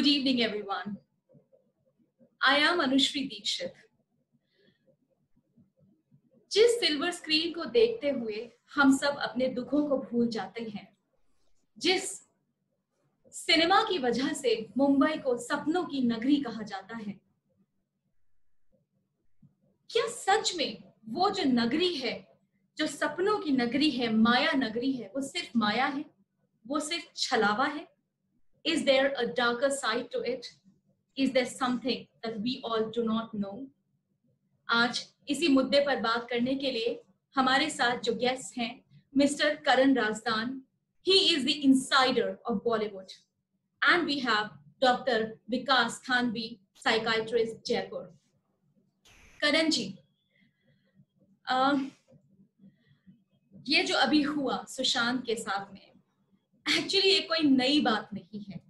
Good evening, everyone. I am Anushri Dikshit. जिस silver screen को देखते हुए हम सब अपने दुखों को भूल जाते हैं, जिस सिनेमा की वजह से मुंबई को सपनों की नगरी कहा जाता है, क्या सच में वो जो नगरी है, जो सपनों की नगरी है, माया नगरी है, वो सिर्फ माया है? वो सिर्फ छलावा है? Is there a darker side to it? Is there something that we all do not know? आज इसी मुद्दे पर बात करने के लिए हमारे साथ जो गेस्ट हैं, mister Karan Rajdan. He is the insider of Bollywood. And we have Dr. Vikas Thanvi, psychiatrist, Jaipur. करण जी, ये जो अभी हुआ सुशांत के साथ में, एक्चुअली ये कोई नई बात नहीं है.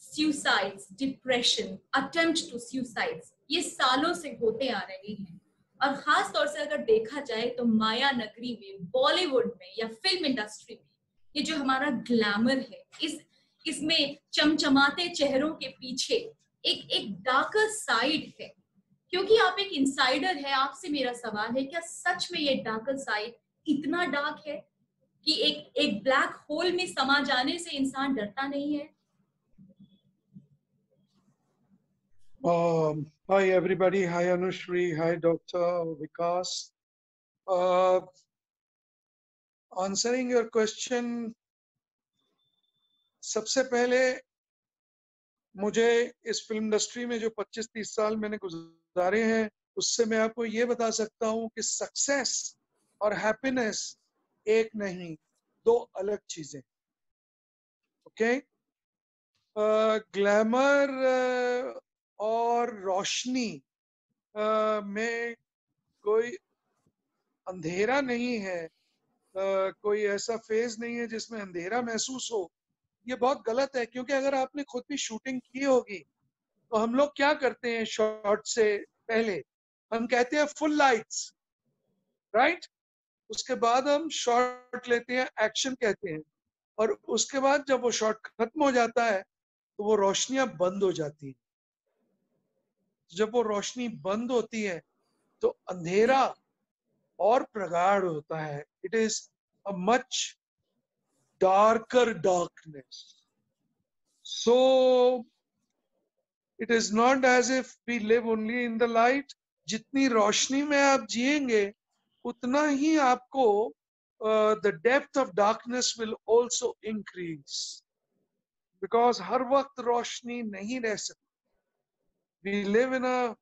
Suicides, depression, attempt to suicides, ये सालों से होते आ रहे हैं. और खास तौर से अगर देखा जाए तो माया नगरी में, बॉलीवुड में या फिल्म इंडस्ट्री में, ये जो हमारा ग्लैमर है, इसमें चमचमाते चेहरों के पीछे एक डार्कर साइड है. क्योंकि आप एक इंसाइडर है, आपसे मेरा सवाल है, क्या सच में ये डार्कर साइड इतना डार्क है कि एक ब्लैक होल में समा जाने से इंसान डरता नहीं है? Hi everybody. Hi Anushri. Hi Dr. Vikas. Answering your question, सबसे पहले मुझे इस फिल्म इंडस्ट्री में जो 25-30 साल मैंने गुजारे हैं, उससे मैं आपको ये बता सकता हूँ कि सक्सेस और हैप्पीनेस एक नहीं, दो अलग चीजें. ओके, ग्लैमर और रोशनी में कोई अंधेरा नहीं है, कोई ऐसा फेज नहीं है जिसमें अंधेरा महसूस हो. ये बहुत गलत है, क्योंकि अगर आपने खुद भी शूटिंग की होगी तो हम लोग क्या करते हैं, शॉट से पहले हम कहते हैं फुल लाइट्स, राइट. उसके बाद हम शॉट लेते हैं, एक्शन कहते हैं, और उसके बाद जब वो शॉट खत्म हो जाता है तो वो रोशनियां बंद हो जाती हैं. जब वो रोशनी बंद होती है तो अंधेरा और प्रगाढ़ होता है. It is a much darker darkness. So it is not as if we live only in the light. जितनी रोशनी में आप जिएंगे उतना ही आपको the depth of darkness will also increase, because हर वक्त रोशनी नहीं रह सकती. We live in a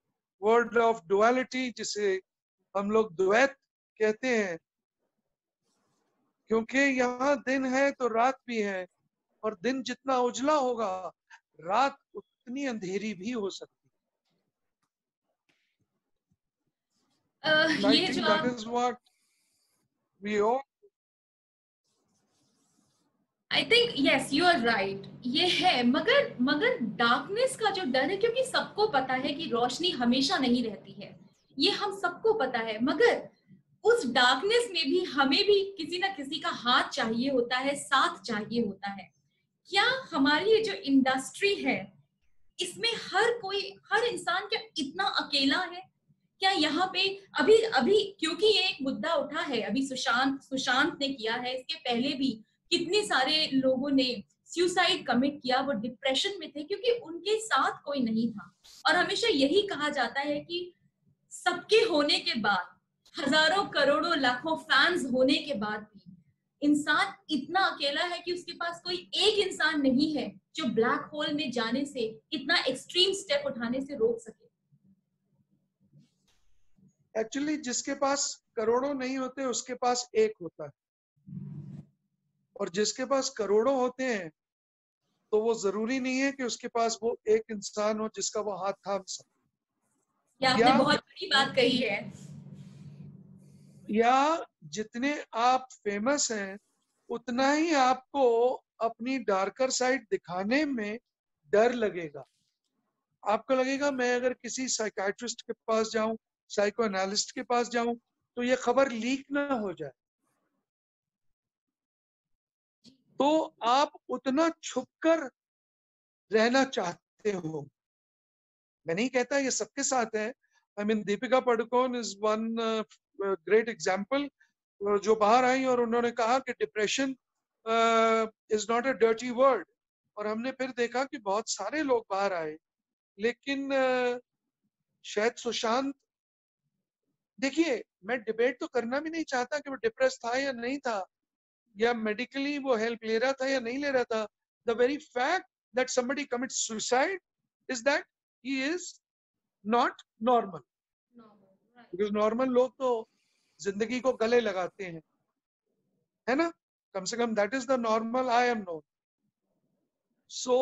world of duality, जिसे हम लोग द्वैत कहते हैं, क्योंकि यहाँ दिन है तो रात भी है, और दिन जितना उजला होगा रात उतनी अंधेरी भी हो सकती है. ये जो that is what we all. I think yes, you are right, ये है. मगर डार्कनेस का जो डर है, क्योंकि सबको पता है कि रोशनी हमेशा नहीं रहती है, ये हम सबको पता है. मगर उस डार्कनेस में भी हमें भी किसी ना किसी का हाथ चाहिए होता है, साथ चाहिए होता है. क्या हमारी ये जो इंडस्ट्री है, इसमें हर इंसान क्या इतना अकेला है? क्या यहाँ पे अभी क्योंकि ये एक मुद्दा उठा है, अभी सुशांत ने किया है, इसके पहले भी कितने सारे लोगों ने सुसाइड कमिट किया, वो डिप्रेशन में थे क्योंकि उनके साथ कोई नहीं था. और हमेशा यही कहा जाता है कि सबके होने के बाद, हजारों करोड़ों लाखों फैंस होने के बाद भी इंसान इतना अकेला है कि उसके पास कोई एक इंसान नहीं है जो ब्लैक होल में जाने से, इतना एक्सट्रीम स्टेप उठाने से रोक सके. एक्चुअली जिसके पास करोड़ों नहीं होते उसके पास एक होता है, और जिसके पास करोड़ों होते हैं तो वो जरूरी नहीं है कि उसके पास वो एक इंसान हो जिसका वो हाथ थाम सके. आपने बहुत बड़ी बात कही है. या जितने आप फेमस हैं उतना ही आपको अपनी डार्कर साइड दिखाने में डर लगेगा. आपको लगेगा मैं अगर किसी साइकियाट्रिस्ट के पास जाऊं, साइको एनालिस्ट के पास जाऊं, तो ये खबर लीक ना हो जाए. तो आप उतना छुपकर रहना चाहते चाहते हो। मैं नहीं कहता ये सबके साथ है। I mean Deepika Padukone is one great example, जो बाहर आई और उन्होंने कहा कि depression is not a dirty word, और हमने फिर देखा कि बहुत सारे लोग बाहर आए। लेकिन शायद सुशांत, देखिए मैं डिबेट तो करना भी नहीं चाहता कि वो डिप्रेस था या नहीं था, या मेडिकली वो हेल्प ले रहा था या नहीं ले रहा था। The very fact that somebody commits suicide is that he is not normal. Because normal लोग तो जिंदगी को गले लगाते हैं, है ना, कम से कम that is the normal I am known. So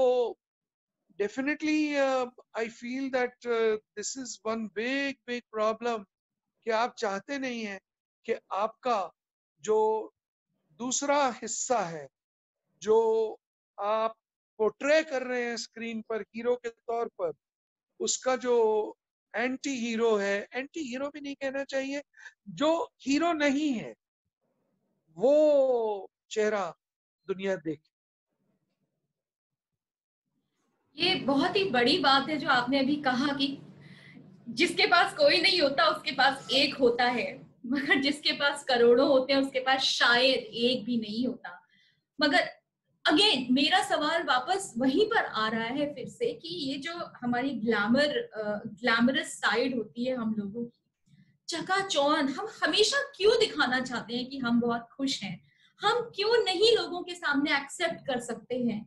definitely I feel that this is one big big problem, कि आप चाहते नहीं हैं कि आपका जो दूसरा हिस्सा है, जो आप पोर्ट्रे कर रहे हैं स्क्रीन पर हीरो के तौर पर, उसका जो एंटी हीरो है, एंटी हीरो भी नहीं कहना चाहिए, जो हीरो नहीं है, वो चेहरा दुनिया देखे। ये बहुत ही बड़ी बात है जो आपने अभी कहा कि जिसके पास कोई नहीं होता उसके पास एक होता है, मगर जिसके पास करोड़ों होते हैं उसके पास शायद एक भी नहीं होता। मगर अगेन मेरा सवाल वापस वहीं पर आ रहा है फिर से कि ये जो हमारी ग्लैमरस साइड होती है हम लोगों की, चकाचौंध, हम हमेशा क्यों दिखाना चाहते हैं कि हम बहुत खुश हैं? हम क्यों नहीं लोगों के सामने एक्सेप्ट कर सकते हैं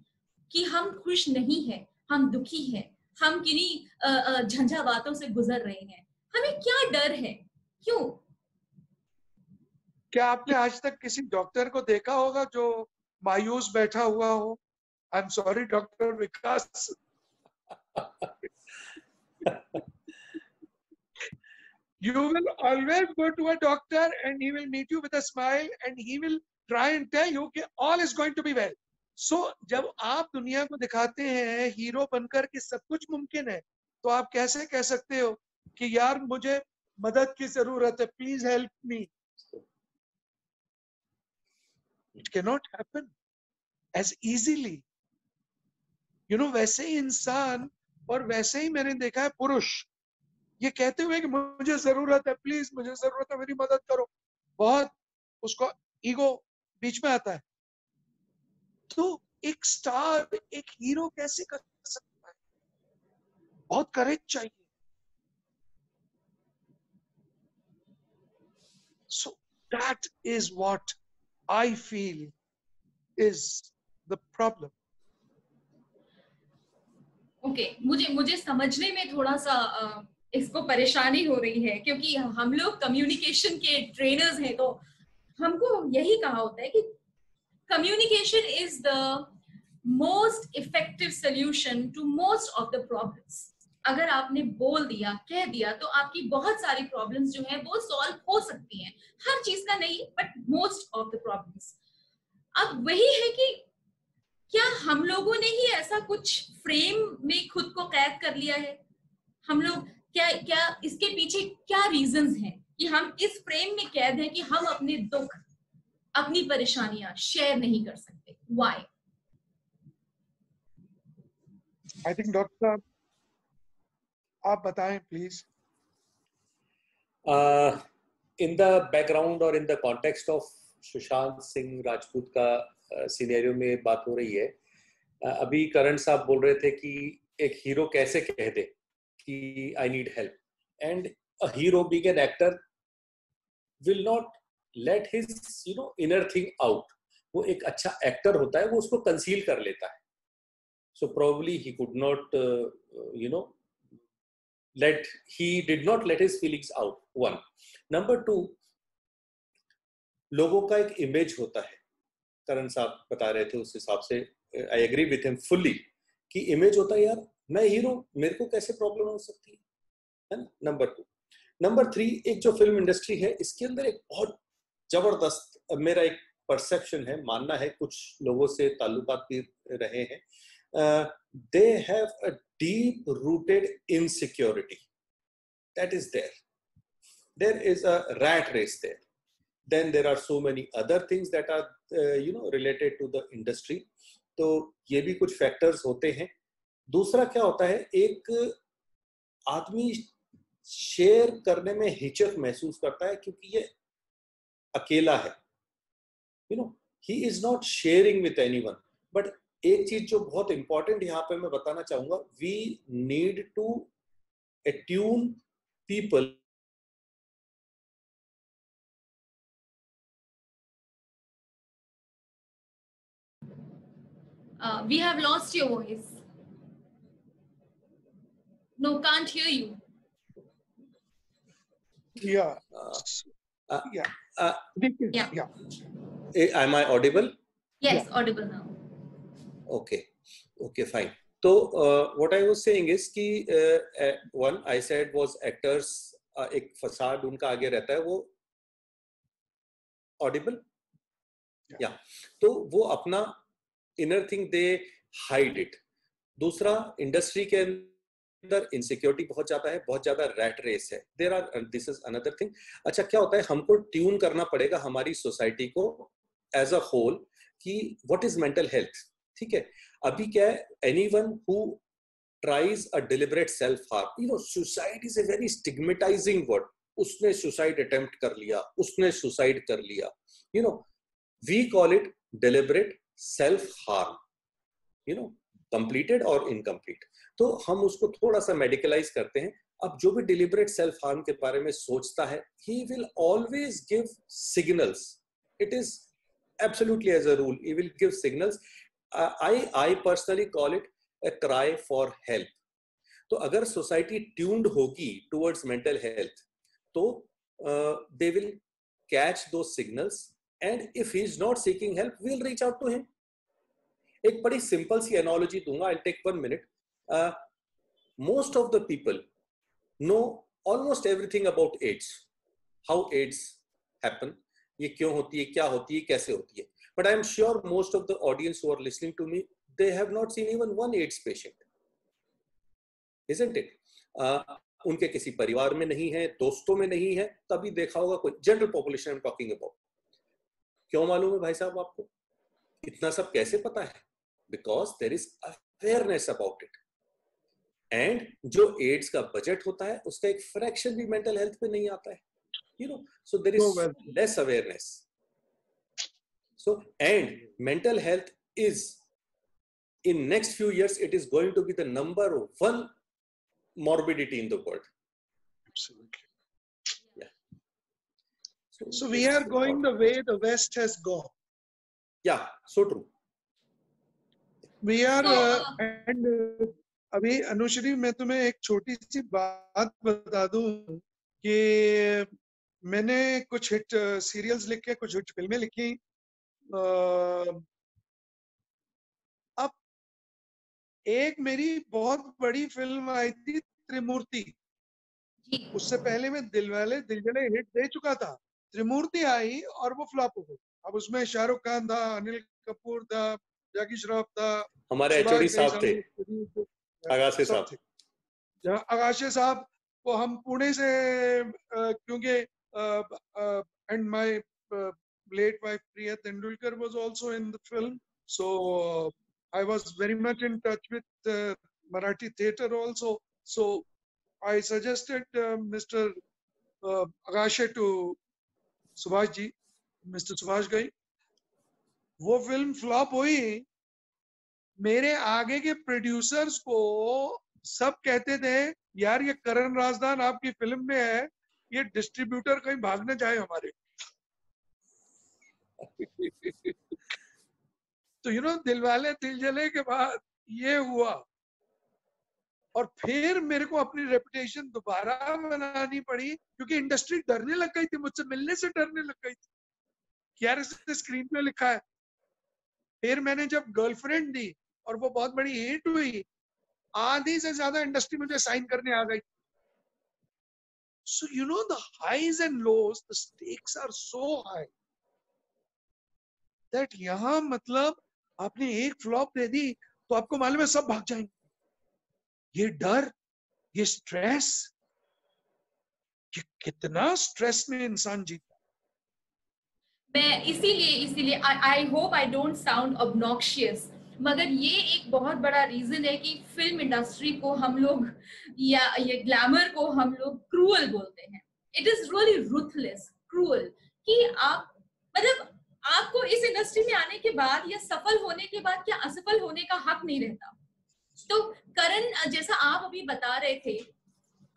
कि हम खुश नहीं हैं, हम दुखी हैं, हम किन्हीं झंझावातों से गुजर रहे हैं? हमें क्या डर है? क्यों? क्या आपने आज तक किसी डॉक्टर को देखा होगा जो मायूस बैठा हुआ हो? I am sorry doctor Vikas, you will always go to a doctor and he will meet you with a smile and he will try and tell you कि all is going to be well. So जब आप दुनिया को दिखाते हैं hero बनकर कि सब कुछ मुमकिन है, तो आप कैसे कह सकते हो कि यार मुझे मदद की जरूरत है, please help me? It cannot happen as easily. वैसे ही इंसान, और वैसे ही मैंने देखा है पुरुष ये कहते हुए कि मुझे जरूरत है, प्लीज मुझे जरूरत है, मेरी मदद करो, बहुत उसको ईगो बीच में आता है। तो एक स्टार, एक हीरो कैसे कर सकता है? बहुत करेज चाहिए। So that is what I feel is the problem. Okay, मुझे मुझे समझने में थोड़ा सा इसको परेशानी हो रही है, क्योंकि हम लोग कम्युनिकेशन के ट्रेनर्स हैं, तो हमको यही कहा होता है कि communication is the most effective solution to most of the problems. अगर आपने बोल दिया, कह दिया, तो आपकी बहुत सारी प्रॉब्लम्स जो है वो सॉल्व हो सकती हैं। हर चीज का नहीं, but most of the problems. अब वही है कि क्या हम लोगों ने ही ऐसा कुछ फ्रेम में खुद को कैद कर लिया है? हम लोग क्या क्या इसके पीछे क्या रीजंस हैं कि हम इस फ्रेम में कैद हैं कि हम अपने दुख, अपनी परेशानियां शेयर नहीं कर सकते? व्हाई? आई थिंक डॉक्टर साहब आप बताएं प्लीज। इन द बैकग्राउंड और in the context of Sushant Singh Rajput का सिनेरियो में बात हो रही है। अभी करण साहब बोल रहे थे कि एक हीरो कैसे कह दे कि I need help, and a hero being an actor will not let his inner thing out. वो एक अच्छा एक्टर होता है, वो उसको कंसील कर लेता है। So probably he could not he did not let his feelings out. One. Number two, लोगों का एक इमेज होता है, करण साहब बता रहे थे उस हिसाब से I agree with him fully कि इमेज होता है, यार मैं हीरो, मेरे को कैसे प्रॉब्लम हो सकती है ना। Number two. नंबर थ्री, एक जो फिल्म इंडस्ट्री है इसके अंदर एक बहुत जबरदस्त, मेरा एक परसेप्शन है, मानना है, कुछ लोगों से ताल्लुकात भी रहे हैं, they have a deep rooted insecurity that is there. There is a rat race there. Then there are so many other things that are related to the industry. तो ये भी कुछ factors होते हैं दूसरा क्या होता है, एक आदमी शेयर करने में हिचक महसूस करता है क्योंकि ये अकेला है, you no, he is not sharing with anyone. But एक चीज जो बहुत इंपॉर्टेंट यहाँ पे मैं बताना चाहूंगा, we need to attune people We have lost your voice. No, can't hear you. Yeah. Yeah. Am I audible? Yes, Yeah. audible now. Okay, fine. So what I was saying is कि one I said was actors एक फसाद उनका आगे रहता है, वो audible? Yeah. तो वो अपना inner thing they hide it. दूसरा, इंडस्ट्री के अंदर इनसिक्योरिटी बहुत ज्यादा है, बहुत ज्यादा रैट रेस है। There are, this is another thing. अच्छा, क्या होता है, हमको ट्यून करना पड़ेगा हमारी सोसाइटी को एज अ होल कि व्हाट इज मेंटल हेल्थ। ठीक है, अभी क्या है, anyone who tries a deliberate self harm, you know, suicide is a very stigmatising word. उसने सुसाइड अटेम्प्ट कर लिया, उसने सुसाइड कर लिया, you know, we call it deliberate self harm, you know, completed और इनकम्प्लीट। तो हम उसको थोड़ा सा मेडिकलाइज करते हैं। अब जो भी डिलिबरेट सेल्फ हार्म के बारे में सोचता है, he will always give signals. It is absolutely as a rule, he will give signals. I personally call it a cry for help. तो अगर सोसाइटी ट्यून्ड होगी टुवर्ड्स मेंटल हेल्थ, तो they will catch दो signals, and if he is not seeking help, we will reach out to him. एक बड़ी simple सी analogy दूंगा, I take 1 minute. Most of the people know almost everything about AIDS, how AIDS happen, ये क्यों होती है, क्या होती है, कैसे होती है। But I am sure most of the audience who are listening to me, they have not seen even one AIDS patient, isn't it? उनके किसी परिवार में नहीं है, दोस्तों में नहीं है, तभी देखा होगा कोई। General population I am talking about. क्यों मालूम है भाई साहब आपको? इतना सब कैसे पता है? Because there is awareness about it. And जो एड्स का बजट होता है, उसका एक फ्रैक्शन भी मेंटल हेल्थ पे नहीं आता है, you know, so there is less awareness. So, and mental health is, in next few years, it is going to be the number 1 morbidity in the world. Absolutely. Yeah. So we are going the way the West has gone. Yeah, so true. We are and अभी अनुश्री, मैं तुम्हें एक छोटी सी बात बता दूं कि मैंने कुछ हिट सीरियल्स लिखे, कुछ हिट फिल्में लिखी। अब एक मेरी बहुत बड़ी फिल्म आई थी त्रिमूर्ति, उससे पहले मैं दिलवाले दिलजले हिट दे चुका था। त्रिमूर्ति आई और वो फ्लॉप हो गई। अब उसमें शाहरुख खान था, अनिल कपूर था, जैकी श्रॉफ था, हमारे एचओडी साहब थे, आगाशे साहब। आगाशे साहब को हम पुणे से, क्योंकि and my late wife Priya Tendulkar was also in the film, so I was very much in touch with Marathi theatre also. So I suggested Mr. Agashe to Subhash ji, Mr. Subhash Ghai. वो film flop हुई। मेरे आगे के producers को सब कहते थे, यार ये करण राजदान आपकी फिल्म में है, ये डिस्ट्रीब्यूटर कहीं भाग न जाए हमारे। तो यू नो, दिलवाले दिलजले के बाद ये हुआ, और फिर मेरे को अपनी रेपुटेशन दोबारा बनानी पड़ी, क्योंकि इंडस्ट्री डरने लग गई थी मुझसे, मिलने से डरने लग गई थी कि यार इसने स्क्रीन पे लिखा है। फिर मैंने जब गर्लफ्रेंड दी और वो बहुत बड़ी हिट हुई, आधी से ज्यादा इंडस्ट्री मुझे साइन करने आ गई। So you know, the highs and lows, the stakes are so high that यहाँ मतलब आपने एक फ्लॉप दे दी तो आपको मालूम है सब भाग जाएंगे। ये डर, ये स्ट्रेस, ये कितना स्ट्रेस में इंसान जीता। मैं इसीलिए I hope I don't sound obnoxious, मगर ये एक बहुत बड़ा रीजन है कि फिल्म इंडस्ट्री को हम लोग या ये ग्लैमर को हम लोग क्रूअल बोलते हैं. It is really ruthless, cruel, कि आप मतलब आपको इस इंडस्ट्री में आने के बाद या सफल होने के बाद क्या असफल होने का हक नहीं रहता. तो करण, जैसा आप अभी बता रहे थे,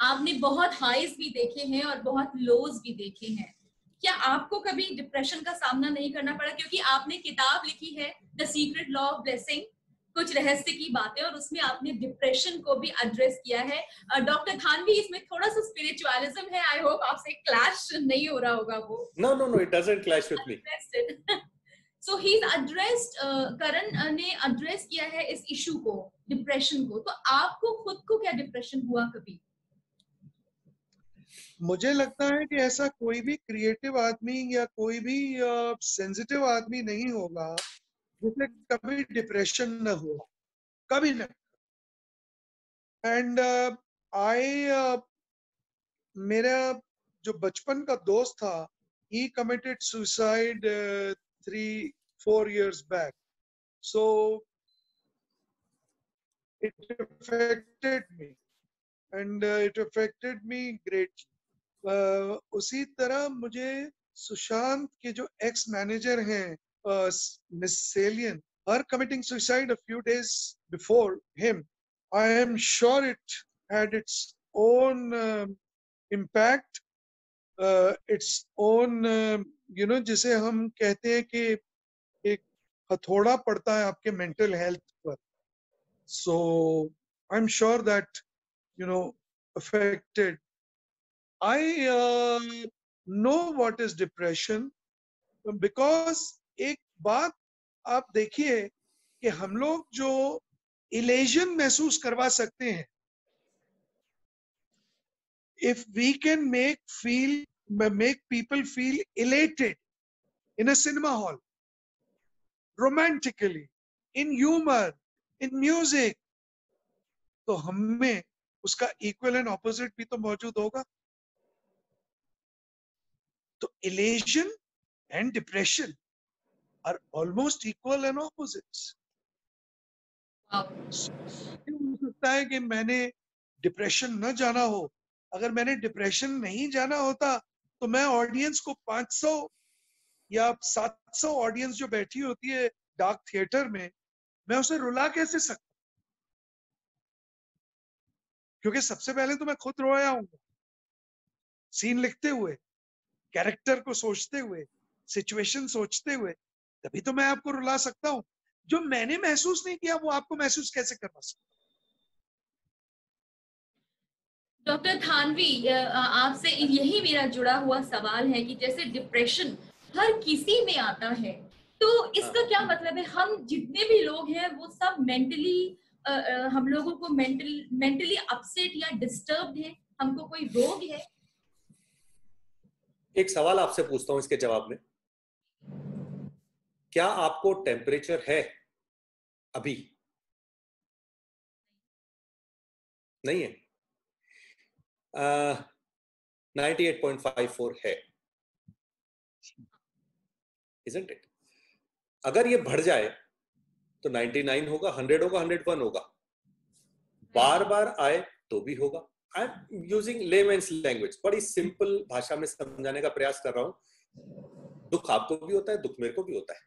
आपने बहुत हाईज भी देखे हैं और बहुत लोज भी देखे हैं. क्या आपको कभी डिप्रेशन का सामना नहीं करना पड़ा? क्योंकि आपने किताब लिखी है the secret law of blessing, कुछ रहस्य की बातें, और उसमें आपने डिप्रेशन को भी एड्रेस किया है. डॉक्टर थानवी, इसमें थोड़ा सा स्पिरिचुअलिज्म है. आई होप आपसे क्लैश नहीं हो रहा होगा वो. No, it doesn't clash with me. So he's addressed, करण ने एड्रेस किया है इस इशू को, डिप्रेशन को. तो आपको खुद को क्या डिप्रेशन हुआ कभी? मुझे लगता है कि ऐसा कोई भी क्रिएटिव आदमी या कोई भी सेंसिटिव आदमी नहीं होगा जिसे कभी डिप्रेशन न हो, कभी न. एंड मेरा जो बचपन का दोस्त था, he committed suicide 3-4 years back. So it affected me and it affected me greatly. उसी तरह मुझे सुशांत के जो एक्स मैनेजर हैं, miss सेलियन, her committing suicide a few days before him, I am sure it had its own impact, its own जिसे हम कहते हैं कि एक हथौड़ा पड़ता है आपके मेंटल हेल्थ पर. So I'm sure that affected. I know what is depression because एक बात आप देखिए कि हम लोग जो इलेजन महसूस करवा सकते हैं, if we can make people feel elated in a cinema hall, romantically, in humor, in music, तो हमें उसका इक्वल एंड ऑपोजिट भी तो मौजूद होगा. तो elation and depression are almost equal and opposites. Wow. हो सकता है कि मैंने डिप्रेशन न जाना हो. अगर मैंने डिप्रेशन नहीं जाना होता तो मैं ऑडियंस को 500 या 700 ऑडियंस जो बैठी होती है डार्क थिएटर में, मैं उसे रुला कैसे सकता? क्योंकि सबसे पहले तो मैं खुद रोया हूँ, सीन लिखते हुए, कैरेक्टर को सोचते हुए, सिचुएशन सोचते हुए, तभी तो मैं आपको रुला सकता हूँ. जो मैंने महसूस नहीं किया वो आपको महसूस कैसे करवा सकता? डॉक्टर थानवी, आपसे यही मेरा जुड़ा हुआ सवाल है कि जैसे डिप्रेशन हर किसी में आता है, तो इसका क्या मतलब है? हम जितने भी लोग हैं वो सब मेंटली, हम लोगों को मेंटली अपसेट या डिस्टर्ब्ड है? हमको कोई रोग है? एक सवाल आपसे पूछता हूं इसके जवाब में. क्या आपको टेम्परेचर है अभी? नहीं है. 98.54 है, isn't it? अगर ये बढ़ जाए तो 99 होगा, 100 होगा, 101 होगा. बार बार आए तो भी होगा. आई एम यूजिंग लेमेन्स लैंग्वेज, बड़ी सिंपल भाषा में समझाने का प्रयास कर रहा हूं. दुख आपको भी होता है, दुख मेरे को भी होता है.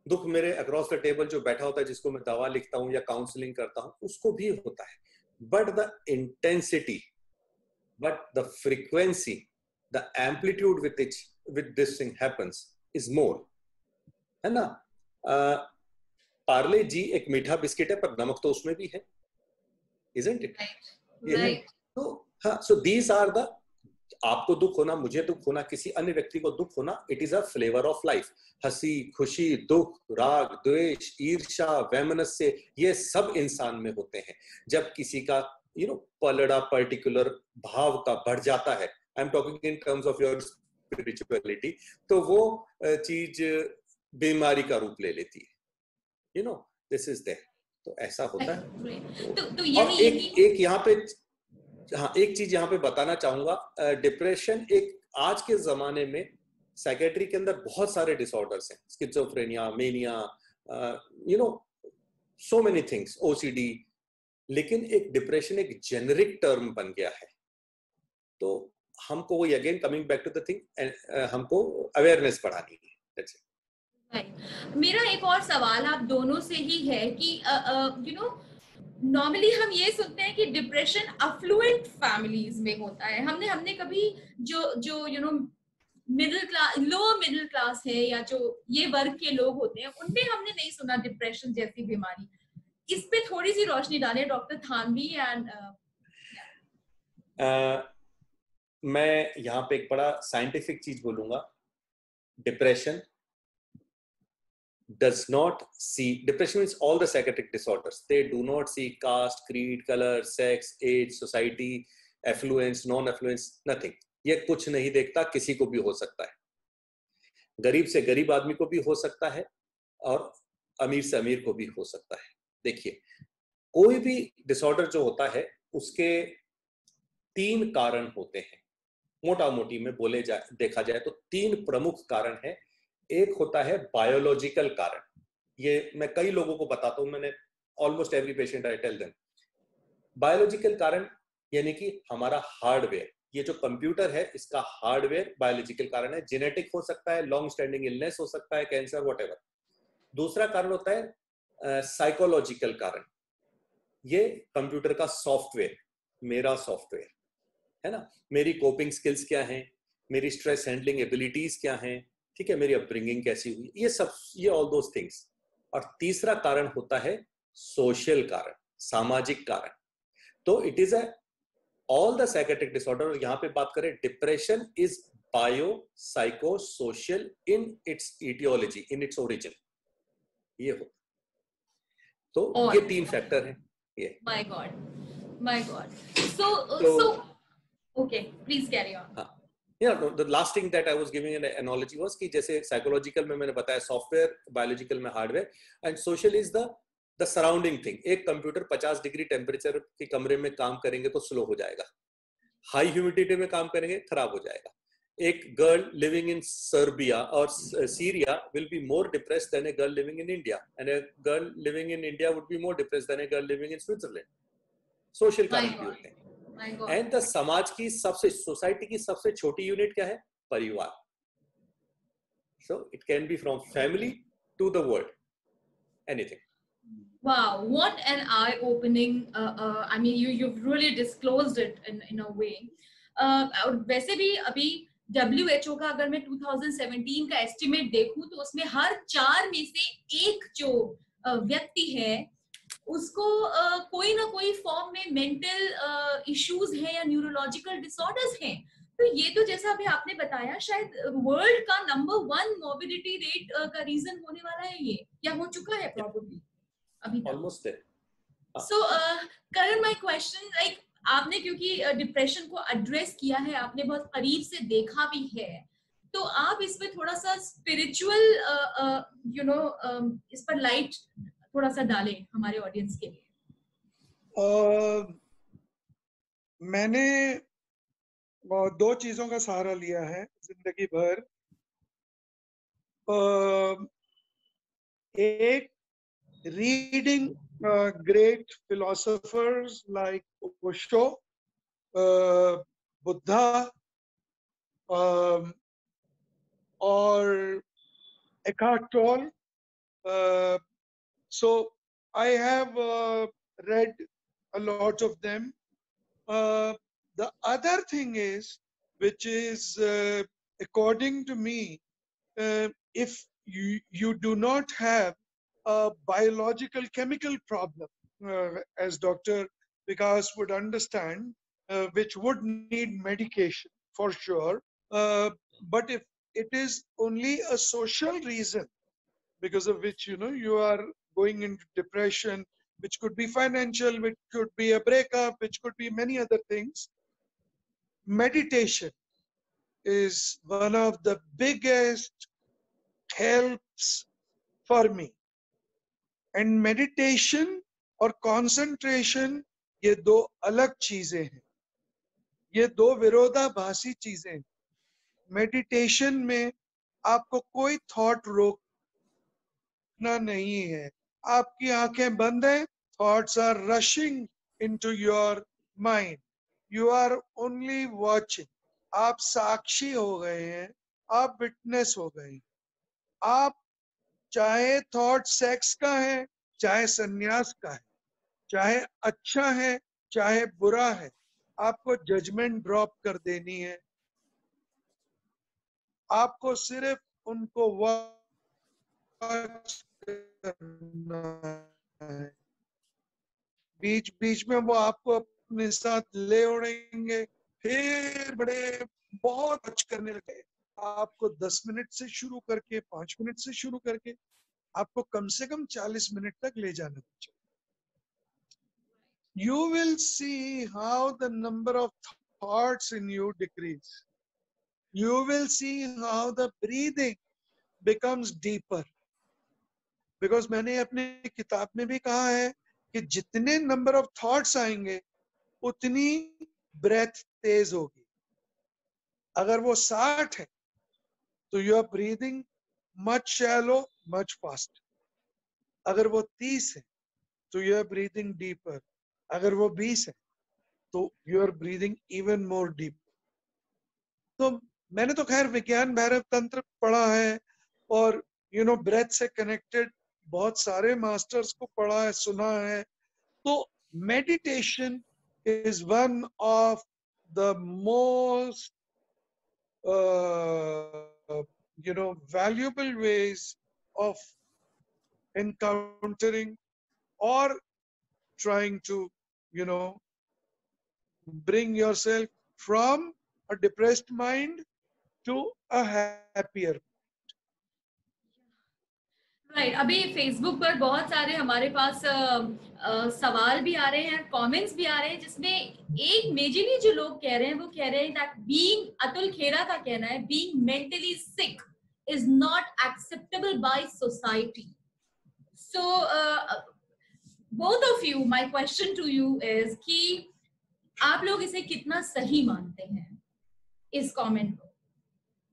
दुख मेरे अक्रॉस द टेबल जो बैठा होता है, जिसको मैं दवा लिखता हूं या काउंसलिंग करता हूं, उसको भी होता है. But the intensity, but the frequency, the amplitude with this thing happens is more, है ना? पार्ले जी एक मीठा बिस्किट है पर नमक तो उसमें भी है, isn't it? Right. तो हाँ, so these are the, आपको दुख होना, मुझे दुख होना, किसी अन्य व्यक्ति को दुख होना, it is a flavor of life. हंसी, खुशी, दुख, राग, द्वेष, ईर्ष्या, वैमनस्य, ये सब इंसान में होते हैं. जब किसी का पलड़ा पर्टिकुलर भाव का बढ़ जाता है, I am talking in terms of your spirituality, तो वो चीज बीमारी का रूप ले लेती है. This is there. तो ऐसा होता है. तो और एक यहाँ पे, हाँ, एक चीज यहाँ पे बताना चाहूंगा. डिप्रेशन एक आज के जमाने में साइकेट्री के अंदर बहुत सारे डिसऑर्डर्स हैं, schizophrenia, mania, so many things, OCD, लेकिन एक डिप्रेशन एक जेनरिक टर्म बन गया है। तो हमको वही again coming back to the thing, हमको अवेयरनेस बढ़ानी है। That's it. मेरा एक और सवाल आप दोनों से ही है कि यू नो नॉर्मली हम ये सुनते हैं कि डिप्रेशन अफ्लुएंट फैमिलीज में होता है। हमने कभी जो you know middle class, lower middle class है या जो ये वर्ग के लोग होते हैं, उनपे हमने नहीं सुना डिप्रेशन जैसी बीमारी। इस पे थोड़ी सी रोशनी डालें डॉक्टर थानवी। एंड मैं यहाँ पे एक बड़ा साइंटिफिक चीज बोलूंगा। Depression does not see, depression means all the psychiatric disorders, they do not see caste, creed, color, sex, age, society, affluence, non affluence, nothing. ये कुछ नहीं देखता, किसी को भी हो सकता है, गरीब से गरीब आदमी को भी हो सकता है और अमीर से अमीर को भी हो सकता है। देखिए, कोई भी डिसऑर्डर जो होता है उसके 3 कारण होते हैं, मोटा मोटी में देखा जाए तो 3 प्रमुख कारण है। एक होता है बायोलॉजिकल कारण, ये मैं कई लोगों को बताता हूं, मैंने almost every patient I tell them. Biological कारण यानी कि हमारा हार्डवेयर, ये जो कंप्यूटर है इसका हार्डवेयर बायोलॉजिकल कारण है। जेनेटिक हो सकता है, लॉन्ग स्टैंडिंग इलनेस हो सकता है, कैंसर, व्हाटएवर। दूसरा कारण होता है साइकोलॉजिकल कारण, ये कंप्यूटर का सॉफ्टवेयर, मेरा सॉफ्टवेयर है ना, मेरी कोपिंग स्किल्स क्या हैं, मेरी स्ट्रेस हैंडलिंग एबिलिटीज क्या हैं, ठीक है, मेरी अपब्रिंगिंग कैसी हुई, ये सब, ये ऑल दोस थिंग्स। और तीसरा कारण होता है सोशल कारण, सामाजिक कारण। तो it is all the psychiatric disorder, और यहां पे बात करें depression is bio psycho social in its aetiology, in its origin, ये होता। तो ये 3 फैक्टर हैं ये। My god so okay, please carry on. हाँ, Yeah, the last thing that I was giving an analogy was कि जैसे साइकोलॉजिकल में मैंने बताया सॉफ्टवेयर, बायोलॉजिकल में hardware, and social is the surrounding thing. एक कंप्यूटर 50 डिग्री टेम्परेचर के कमरे में काम करेंगे तो स्लो हो जाएगा, हाई ह्यूमिडिटी में काम करेंगे खराब हो जाएगा। एक गर्ल लिविंग इन सर्बिया और Syria will be more depressed than a girl living in India, and a girl living in India would be more depressed than a girl living in Switzerland. Social कारण भी होते हैं। And the समाज की सबसे, society की सबसे छोटी यूनिट क्या है? परिवार। So it can be from family to the world, anything. Wow, what an eye-opening! I mean, you've really disclosed it in a way. और वैसे भी अभी WHO का अगर मैं 2017 का एस्टिमेट देखूं तो उसमें हर 4 में से 1 जो व्यक्ति है उसको कोई ना कोई फॉर्म में मेंटल इश्यूज है या न्यूरोलॉजिकल डिसऑर्डर्स हैं। तो ये तो जैसा अभी आपने बताया शायद वर्ल्ड का नंबर 1 मोर्बिडिटी रेट का रीजन होने वाला है ये, या हो चुका है प्रॉब्ली अभी तक। ऑलमोस्ट है। सो करण, माय क्वेश्चन, लाइक आपने क्योंकि डिप्रेशन को एड्रेस किया है, आपने बहुत करीब से देखा भी है, तो आप इस पे थोड़ा सा स्पिरिचुअल यू नो इस पर लाइट थोड़ा सा डालें हमारे ऑडियंस के लिए। मैंने 2 चीजों का सहारा लिया है जिंदगी भर। एक, reading great philosophers like Osho, Buddha, or Eckhart Tolle. So I have read a lot of them. The other thing is, which is according to me, if you do not have a biological chemical problem, as Dr. Vikas would understand, which would need medication for sure. But if it is only a social reason because of which you are going into depression, which could be financial, which could be a breakup, which could be many other things, meditation is one of the biggest helps for me. And meditation और concentration, ये 2 अलग चीजें हैं, ये 2 विरोधाभासी चीजें हैं। Meditation में आपको कोई थॉट रोकना नहीं है, आपकी आंखें बंद हैं, thoughts are rushing into your mind, you are only watching, आप साक्षी हो गए हैं, आप विटनेस हो गए हैं। आप चाहे थॉट सेक्स का है, चाहे सन्यास का है, चाहे अच्छा है चाहे बुरा है, आपको जजमेंट ड्रॉप कर देनी है। आपको सिर्फ उनको वॉच करना है। बीच बीच में वो आपको अपने साथ ले उड़ेंगे, फिर बड़े बहुत कुछ करने लगे। आपको 10 मिनट से शुरू करके 5 मिनट से शुरू करके आपको कम से कम 40 मिनट तक ले जाना चाहिए। You will see how the number of thoughts in you decrease. You will see how the breathing becomes deeper. Because मैंने अपनी किताब में भी कहा है कि जितने नंबर ऑफ थॉट्स आएंगे उतनी ब्रेथ तेज होगी। अगर वो 60 है तो you are breathing much shallow much fast. अगर वो 30 है तो यू आर ब्रीदिंग डीपर। अगर वो 20 है तो you are breathing even more deep. तो मैंने तो खैर विज्ञान भैरव तंत्र पढ़ा है और ब्रेथ से कनेक्टेड बहुत सारे मास्टर्स को पढ़ा है, सुना है। तो meditation is one of the most valuable ways of encountering or trying to you know bring yourself from a depressed mind to a happier। Right अभी फेसबुक पर बहुत सारे हमारे पास सवाल भी आ रहे हैं, कमेंट्स भी आ रहे हैं, जिसमें एक मेजरली जो लोग कह रहे हैं वो कह रहे हैं दैट बीइंग, अतुल खेरा का कहना है, being mentally sick is not acceptable by society. So both of you, my question to you is कि आप लोग इसे कितना सही मानते हैं, इस कमेंट को,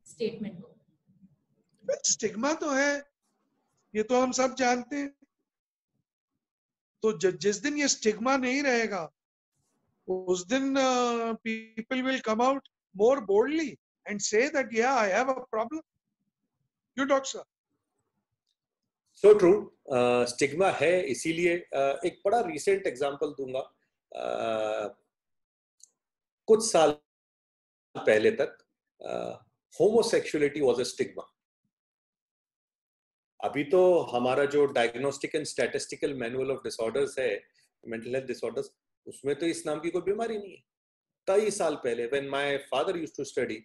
स्टेटमेंट को? स्टिग्मा तो है, ये तो हम सब जानते हैं। तो जिस दिन ये स्टिग्मा नहीं रहेगा उस दिन people will come out more boldly and say that yeah, I have a problem. You doctor? So true. Stigma है, इसीलिए एक बड़ा रिसेंट एग्जांपल दूंगा। कुछ साल पहले तक होमोसेक्सुअलिटी वाज अ स्टिग्मा। अभी तो हमारा जो diagnostic and statistical manual of disorders है, मेंटल हेल्थ डिसऑर्डर्स, उसमें तो इस नाम की कोई बीमारी नहीं है। कई साल पहले when my father used to study,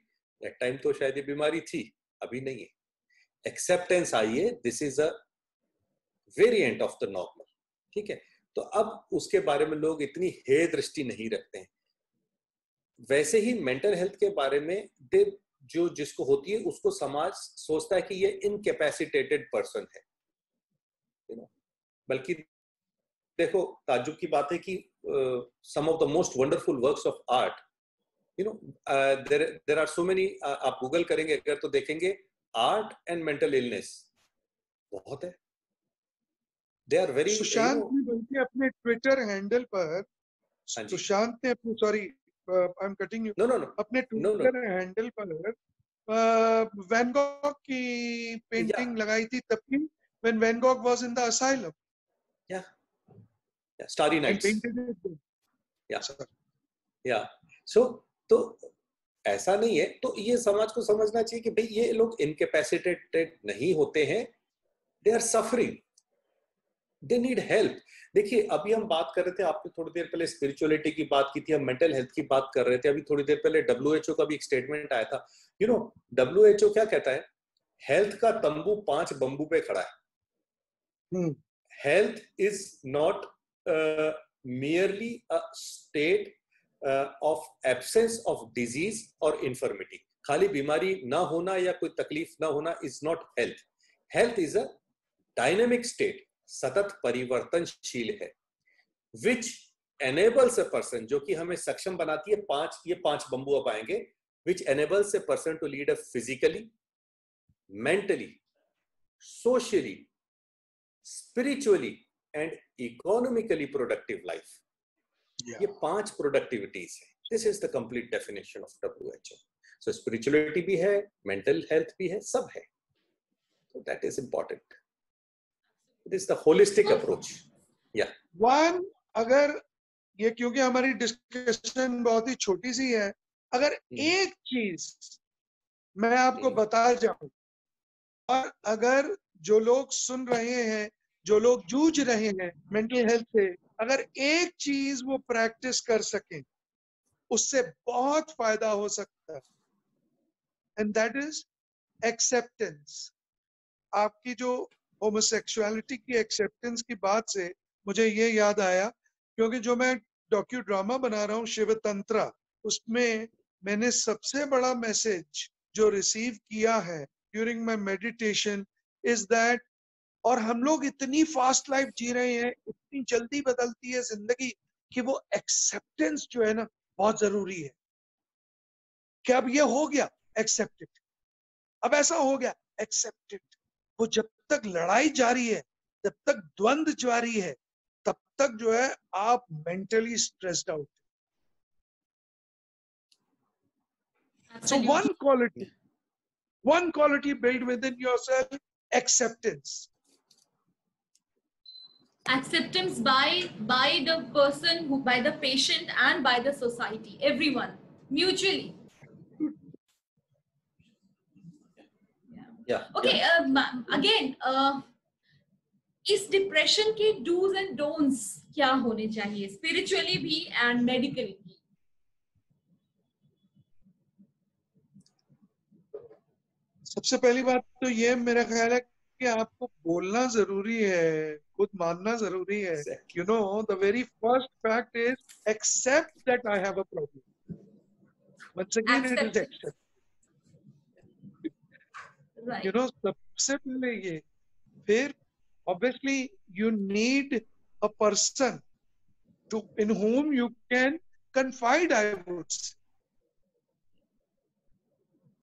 that time तो शायद ये बीमारी थी, अभी नहीं है। एक्सेप्टेंस आई है, this is a variant of the normal, ठीक है। तो अब उसके बारे में लोग इतनी हे दृष्टि नहीं रखते हैं। वैसे ही मेंटल हेल्थ के बारे में जो जिसको होती है उसको समाज सोचता है कि ये इनकैपेसिटेटेड पर्सन है, बल्कि देखो ताज्जुब की बात है कि some of the most wonderful works of art, there are so many, आप गूगल करेंगे अगर तो देखेंगे आर्ट एंड मेंटल इलनेस बहुत है। दे आर वेरी, सुशांत ने बल्कि अपने ट्विटर हैंडल पर, सुशांत ने अपने, sorry I am cutting you, अपने ट्विटर हैंडल पर वैन गॉग की पेंटिंग लगाई थी तब की, when Van Gogh was in the asylum. Starry nights, so तो ऐसा नहीं है। तो ये समाज को समझना चाहिए कि भाई ये लोग इनकैपेसिटेटेड नहीं होते हैं, they are suffering, they need help. देखिए अभी हम बात कर रहे थे, आपने थोड़ी देर पहले स्पिरिचुअलिटी की बात की थी, हम मेंटल हेल्थ की बात कर रहे थे। अभी थोड़ी देर पहले WHO का भी एक स्टेटमेंट आया था। WHO क्या कहता है? हेल्थ का तंबू 5 बंबू पे खड़ा है। Health is not merely a state of absence of disease or infirmity. खाली बीमारी ना होना या कोई तकलीफ ना होना is not health. Health is a dynamic state, सतत परिवर्तनशील है, which enables a person, जो कि हमें सक्षम बनाती है, ये 5 बंबू अब आएंगे, which enables a person to lead a physically, mentally, socially spiritually and economically productive life. ये 5 प्रोडक्टिविटीज है. This is the complete definition of WHO. So spirituality भी है, mental health भी है, सब है. So that is important. It is the holistic approach. Yeah. One, अगर ये क्योंकि हमारी डिस्कशन बहुत ही छोटी सी है, अगर एक चीज मैं आपको बता जाऊं, और अगर जो लोग सुन रहे हैं, जो लोग जूझ रहे हैं मेंटल हेल्थ से, अगर एक चीज वो प्रैक्टिस कर सकें, उससे बहुत फायदा हो सकता है, एंड दैट इज एक्सेप्टेंस. आपकी जो होमोसेक्सुअलिटी की एक्सेप्टेंस की बात से मुझे ये याद आया, क्योंकि जो मैं डॉक्यू ड्रामा बना रहा हूँ शिवतंत्रा, उसमें मैंने सबसे बड़ा मैसेज जो रिसीव किया है during my meditation is that, और हम लोग इतनी फास्ट लाइफ जी रहे हैं, इतनी जल्दी बदलती है जिंदगी, कि वो एक्सेप्टेंस जो है ना बहुत जरूरी है. कि अब ये हो गया एक्सेप्टेड, अब ऐसा हो गया एक्सेप्टेड. वो जब तक लड़ाई जारी है, जब तक द्वंद जारी है, तब तक जो है आप mentally stressed out. So one quality build within yourself, acceptance. Acceptance by the person, who, by the patient, and by the society, everyone, mutually. Yeah. Okay. Again, इस डिप्रेशन के डूज एंड डोंट्स क्या होने चाहिए, spiritually भी and medically भी? सबसे पहली बात तो ये मेरा ख्याल है कि आपको बोलना जरूरी है, खुद मानना जरूरी है. You know, the very first fact is accept that I have a problem. Once again it is accept. You know, सबसे पहले ये. फिर obviously you need a person in whom you can confide, I would say.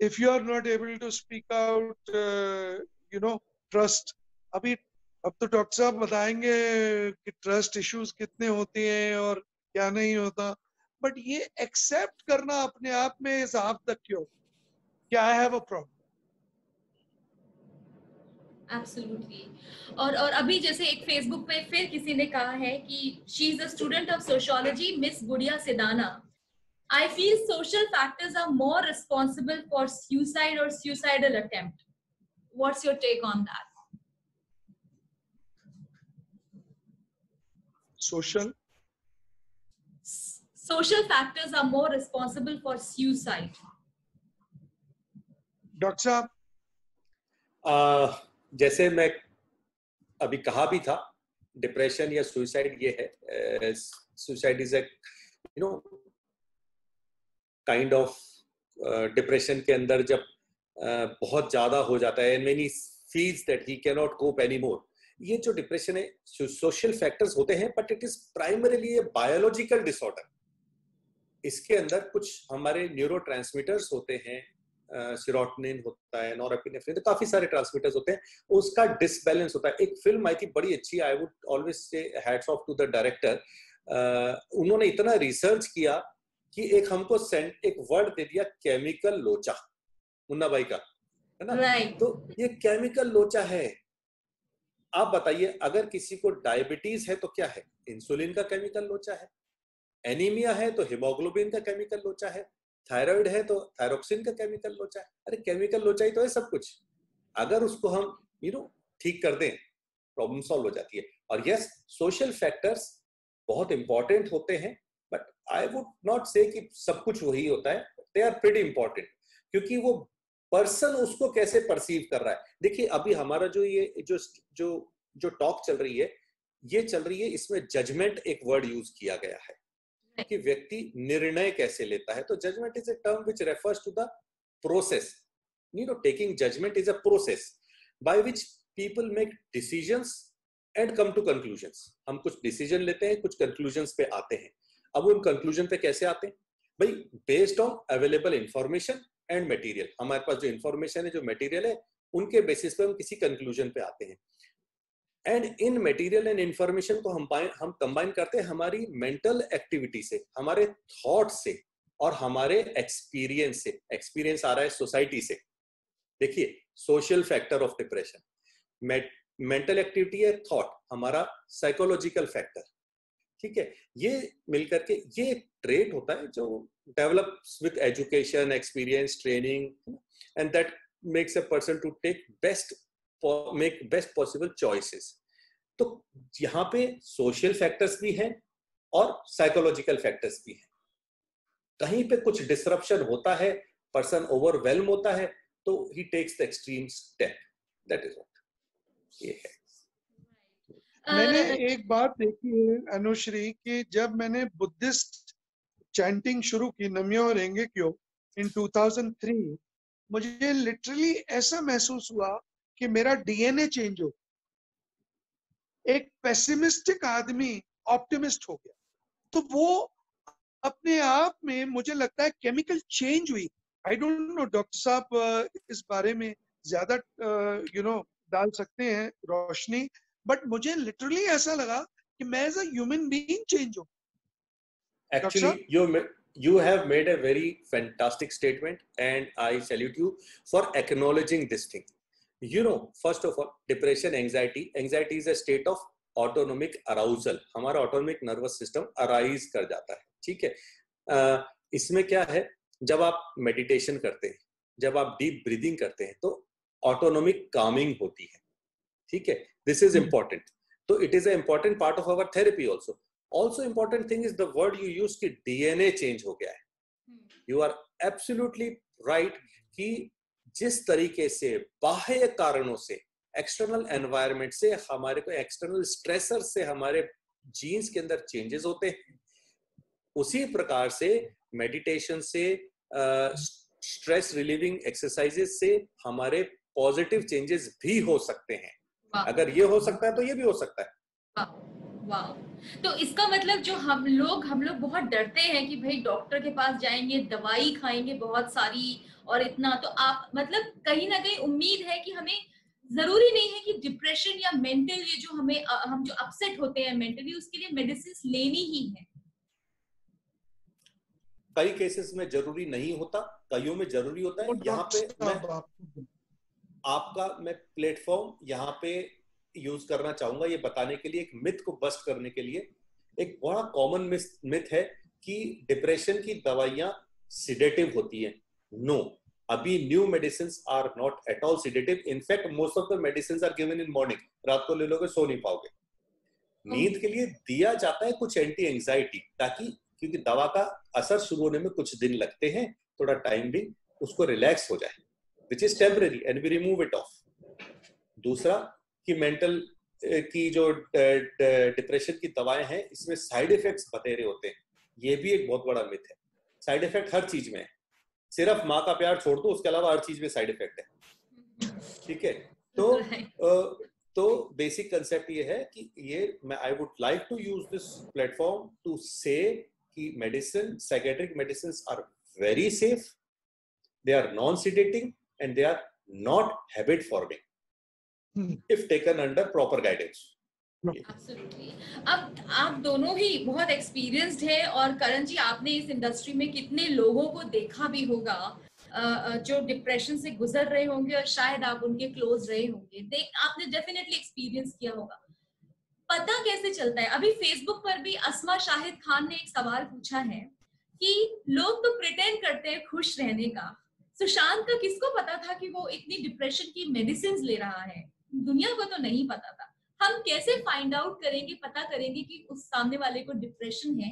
If you are not able to speak out, trust. अब तो doctor साहब बताएंगे कि trust issues कितने होते हैं और क्या नहीं होता, बट ये एक्सेप्ट करना अपने आप में इस हद तक क्यों कि आई हैव अ प्रॉब्लम. एब्सोल्युटली. और अभी जैसे एक फेसबुक पे फिर किसी ने कहा है कि she is a student of sociology, miss गुड़िया Sidana. I feel social factors are more responsible for suicide or suicidal attempt. What's your take on that? Social factors are more responsible for suicide. Doctor साहब, जैसे मैं अभी कहा भी था, depression या suicide ये है, suicide is a kind of depression के अंदर जब बहुत ज्यादा हो जाता है, many feels that he can not cope anymore. ये जो डिप्रेशन है, सोशल फैक्टर्स होते हैं, but it is primarily a biological disorder. इसके अंदर कुछ हमारे न्यूरोट्रांसमीटर्स होते हैं, सीरोटोनिन होता है, नॉरएपिनेफ्रिन, तो काफी सारे ट्रांसमीटर्स होते हैं, उसका डिसबैलेंस होता है. एक फिल्म आई थी बड़ी अच्छी, I would always say hats off to the director. उन्होंने इतना रिसर्च किया कि एक हमको एक वर्ड दे दिया, केमिकल लोचा, मुन्ना भाई का, है ना? तो ये केमिकल लोचा है. आप बताइए, अगर किसी को डायबिटीज है तो क्या है? इंसुलिन का केमिकल लोचा है. एनीमिया है तो हिमोग्लोबिन का केमिकल लोचा है. थायराइड है तो थायरोक्सिन का केमिकल लोचा है. अरे केमिकल लोचा ही तो है सब कुछ. अगर उसको हम ठीक कर दें, प्रॉब्लम सॉल्व हो जाती है. और यस, सोशल फैक्टर्स बहुत इंपॉर्टेंट होते हैं, बट आई वुड नॉट से कि सब कुछ वही होता है. दे आर प्रीटी इंपॉर्टेंट, क्योंकि वो पर्सन उसको कैसे परसीव कर रहा है. देखिए, अभी हमारा जो ये जो टॉक चल रही है, ये चल रही है, इसमें जजमेंट एक वर्ड यूज किया गया है कि व्यक्ति निर्णय कैसे लेता है. तो judgement is a term which refers to the process. Taking judgement is a process by which people make decisions and come to conclusions. हम कुछ डिसीजन लेते हैं, कुछ कंक्लूजंस पे आते हैं. अब उन कंक्लूजन पे कैसे आते हैं भाई? Based on available information and material. हमारे पास जो इंफॉर्मेशन है, जो मटेरियल है, उनके बेसिस पे हम किसी कंक्लूजन पे आते हैं. And in material and information को हम कंबाइन करते हैं हमारी मेंटल एक्टिविटी से, हमारे थॉट से और हमारे एक्सपीरियंस से। एक्सपीरियंस आ रहा है सोसाइटी से। देखिए, social factor of depression, mental activity है थॉट, हमारा साइकोलॉजिकल फैक्टर, ठीक है। ये मिलकर के ये एक ट्रेट होता है जो develops with education, experience, training, and that makes a person to take make best possible choices. तो यहाँ पे सोशल फैक्टर्स भी हैं और साइकोलॉजिकल फैक्टर्स भी हैं। कहीं पे कुछ डिसरप्शन होता है, पर्सन ओवरवेल्म होता है, तो he takes the extreme step. That is what ये है। मैंने एक बात देखी है अनुश्री कि जब मैंने बुद्धिस्ट चैंटिंग शुरू की, नम्यो रेंगे क्यो, इन 2003, मुझे लिटरली ऐसा महसूस हुआ कि मेरा डीएनए चेंज हो, एक पेसिमिस्टिक आदमी ऑप्टिमिस्ट हो गया। तो वो अपने आप में मुझे लगता है केमिकल चेंज हुई। आई डोंट नो, डॉक्टर साहब इस बारे में ज्यादा डाल सकते हैं रोशनी, बट मुझे लिटरली ऐसा लगा कि मैं as a human being change हूं। Actually, you have made a very fantastic statement, and I salute you for acknowledging this thing. You know, first of all, depression, anxiety is a state of autonomic arousal. हमारा autonomic nervous system arise कर जाता है, ठीक है। इसमें क्या है, जब आप मेडिटेशन करते हैं, जब आप डीप ब्रीदिंग करते हैं, तो ऑटोनोमिक कामिंग होती है, ठीक है। This is important. तो it is a important part of our therapy also important thing is the word you use कि डीएनए चेंज हो गया है। यू आर एब्सोल्युटली राइट कि जिस तरीके से बाह्य कारणों से, एक्सटर्नल एनवायरनमेंट से, हमारे को एक्सटर्नल स्ट्रेसर से हमारे जीन्स के अंदर चेंजेस होते हैं, उसी प्रकार से मेडिटेशन से, स्ट्रेस रिलीविंग एक्सरसाइजेस से हमारे पॉजिटिव चेंजेस भी हो सकते हैं। अगर ये हो सकता है तो ये भी हो सकता है। वाह। तो इसका मतलब जो हम लोग बहुत डरते हैं कि भाई डॉक्टर के पास जाएंगे, दवाई खाएंगे बहुत सारी और इतना, तो आप मतलब कहीं ना कहीं उम्मीद है कि हमें जरूरी नहीं है कि डिप्रेशन या मेंटल, ये जो हम जो अपसेट होते हैं मेंटली, उसके लिए मेडिसिन लेनी ही है। कई केसेस में जरूरी नहीं होता, कईयों में जरूरी होता है। यहाँ पे मैं प्लेटफॉर्म यहाँ पे यूज करना चाहूंगा ये बताने के लिए, एक मिथ को बस्ट करने के लिए। एक बड़ा कॉमन मिथ है कि डिप्रेशन की दवाइयां सिडेटिव होती हैं। नो, अभी new medicines are not at all sedative. In fact most of the medicines are given in morning. रात को ले लोगे, सो नहीं पाओगे। नींद के लिए दिया जाता है कुछ एंटी एंजाइटी, ताकि, क्योंकि दवा का असर शुरू होने में कुछ दिन लगते हैं, थोड़ा टाइम भी उसको रिलैक्स हो जाए, which is temporary, and we remove it off. दूसरा कि मेंटल की जो डिप्रेशन की दवाएं हैं, इसमें साइड इफेक्ट्स बतेरे होते हैं। ये भी एक बहुत बड़ा मिथ है। साइड इफेक्ट हर चीज में है, सिर्फ माँ का प्यार छोड़ दो, उसके अलावा हर चीज में साइड इफेक्ट है, ठीक है। तो बेसिक कंसेप्ट ये है कि I would like to use this platform to say कि medicine, psychiatric medicine are very safe, they are non sedating and they are not habit forming if taken under proper guidance. Absolutely. अब आप दोनों ही बहुत experienced है, और करण जी आपने इस industry में कितने लोगों को देखा भी होगा जो डिप्रेशन से गुजर रहे होंगे, और शायद आप उनके क्लोज रहे होंगे, आपने डेफिनेटली एक्सपीरियंस किया होगा। पता कैसे चलता है? अभी फेसबुक पर भी अस्मा शाहिद खान ने एक सवाल पूछा है कि लोग तो प्रिटेंड करते हैं खुश रहने का, सुशांत का किसको पता था कि वो इतनी डिप्रेशन की मेडिसिन ले रहा है? दुनिया को तो नहीं पता था। हम कैसे फाइंड आउट करेंगे, पता करेंगे कि उस सामने वाले को डिप्रेशन है?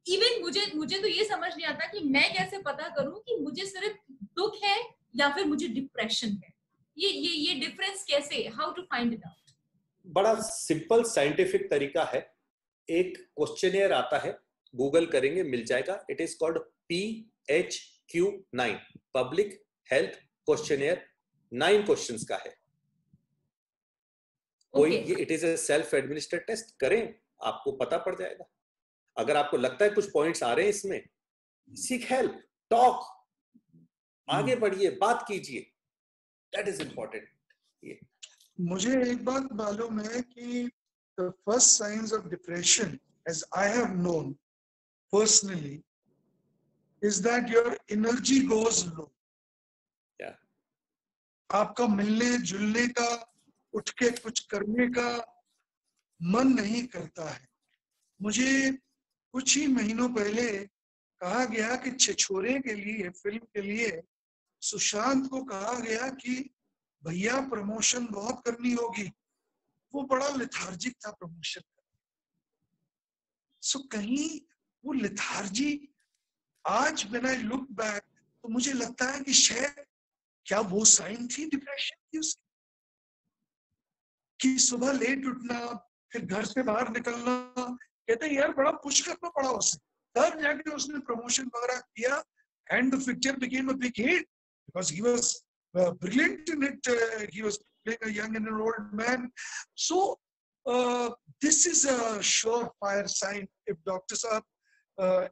इवन मुझे तो ये समझ नहीं आता कि मैं कैसे पता करूं कि मुझे सिर्फ दुख है या फिर मुझे डिप्रेशन है। ये डिफरेंस कैसे, how to find it out? बड़ा सिंपल साइंटिफिक तरीका है। एक क्वेश्चनियर आता है, गूगल करेंगे मिल जाएगा। It is called PHQ-9, public health questionnaire. 9 questions का है। कोई ये it is a self administered test, करें, आपको पता पड़ जाएगा। अगर आपको लगता है कुछ पॉइंट्स आ रहे हैं इसमें, सीक हेल्प, टॉक, आगे बढ़िए, बात कीजिए, दैट इज इंपॉर्टेंट। मुझे एक बात मालूम है कि the first signs of depression, as I have known personally, is that your energy goes low. Yeah. आपका मिलने जुलने का, उठ के कुछ करने का मन नहीं करता है। मुझे कुछ ही महीनों पहले कहा गया कि छिछोरे के लिए, फिल्म के लिए सुशांत को कहा गया कि भैया प्रमोशन बहुत करनी होगी। वो बड़ा लेथार्जिक था प्रमोशन का। सो कहीं वो लेथार्जी, आज व्हेन आई लुक बैक तो मुझे लगता है कि शायद क्या वो साइन थी डिप्रेशन की उसकी, कि सुबह लेट उठना, फिर घर से बाहर निकलना। कहते हैं यार बड़ा पुश करना पड़ा उसे, तब जाके उसने प्रमोशन वगैरह किया, and the picture became a big hit because he was brilliant in it. He was playing a young and an old man. So this is a surefire sign, if Dr. Saab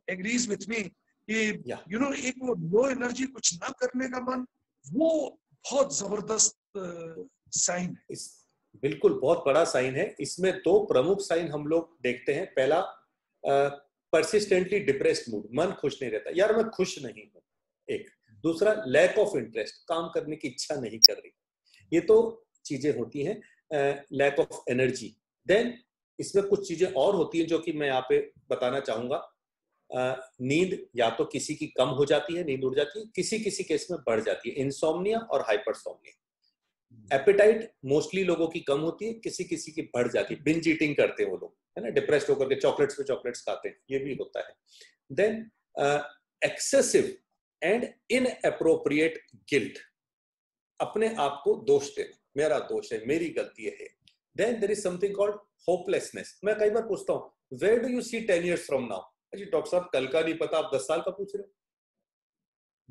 agrees with me, कि you know एक वो low energy, कुछ ना करने का मन, वो बहुत जबरदस्त साइन है। बिल्कुल बहुत बड़ा साइन है। इसमें दो प्रमुख साइन हम लोग देखते हैं। पहला, परसिस्टेंटली डिप्रेस्ड मूड, मन खुश नहीं रहता, यार मैं खुश नहीं हूं, एक। दूसरा, लैक ऑफ इंटरेस्ट, काम करने की इच्छा नहीं कर रही। ये तो चीजें होती हैं, लैक ऑफ एनर्जी। देन इसमें कुछ चीजें और होती हैं जो कि मैं यहाँ पे बताना चाहूंगा। नींद या तो किसी की कम हो जाती है, नींद उड़ जाती है, किसी किसी केस में बढ़ जाती है, इंसोम्निया और हाइपरसोम्निया। एपेटाइट मोस्टली लोगों की कम होती है, किसी किसी की बढ़ जाती है, बिंज ईटिंग करते हैं वो लोग, है ना, डिप्रेस्ड होकर के चॉकलेट्स पे चॉकलेट्स खाते हैं, ये भी होता है। Then excessive and inappropriate guilt, अपने आप को दोष देना, मेरा दोष है, मेरी गलती है। Then there is something called hopelessness. मैं कई बार पूछता हूं, where do you see 10 years from now? जी डॉक्टर साहब कल का नहीं पता, आप 10 साल का पूछ रहे हो।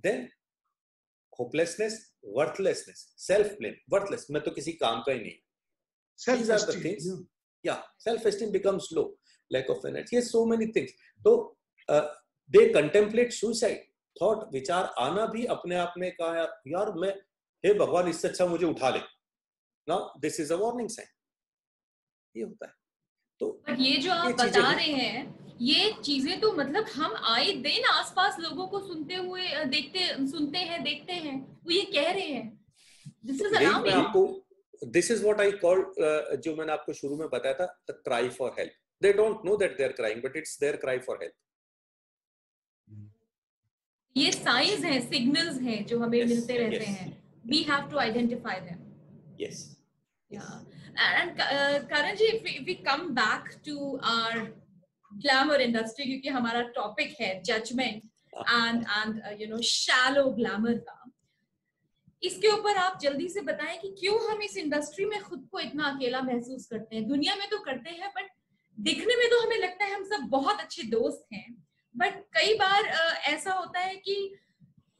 Then hopelessness, worthlessness, self blame, worthless, मैं तो किसी काम का ही नहीं। These are the things. Yeah, self-esteem becomes low, lack of energy. Yes, so many things. तो they contemplate suicide. Thought, विचार आना भी अपने आप में कहा यार मैं, हे भगवान इससे अच्छा मुझे उठा ले। Now this is a warning sign. ये होता है। तो ये जो आप बता रहे हैं, ये चीजें तो मतलब हम आए दिन आसपास लोगों को सुनते हुए सुनते हैं, देखते हैं, वो ये कह रहे हैं। This is alarming. This is what I call, जो मैंने आपको शुरू में बताया था, the cry for help. They don't know that they are crying, but it's their cry for help. ये साइंस हैं, सिग्नल्स हैं जो हमें मिलते रहते हैं. We have to identify them. Yes. Yeah. And Karan ji, if we come back to our glamour industry, क्योंकि हमारा टॉपिक है judgment and you know shallow glamour का, इसके ऊपर आप जल्दी से बताएं कि क्यों हम इस इंडस्ट्री में खुद को इतना अकेला महसूस करते हैं. दुनिया में तो करते हैं, बट दिखने में तो हमें लगता है हम सब बहुत अच्छे दोस्त हैं, बट कई बार ऐसा होता है कि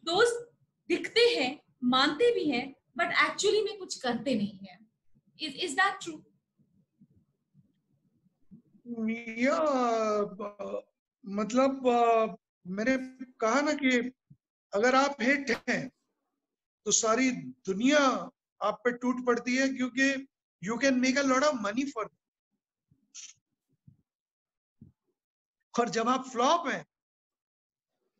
दोस्त दिखते हैं, मानते भी हैं, बट एक्चुअली में कुछ करते नहीं हैं. Is that true? मतलब मैंने कहा ना कि अगर आप हिट हैं तो सारी दुनिया आप पे टूट पड़ती है, क्योंकि you can make a lot of money for. और जब आप फ्लॉप हैं,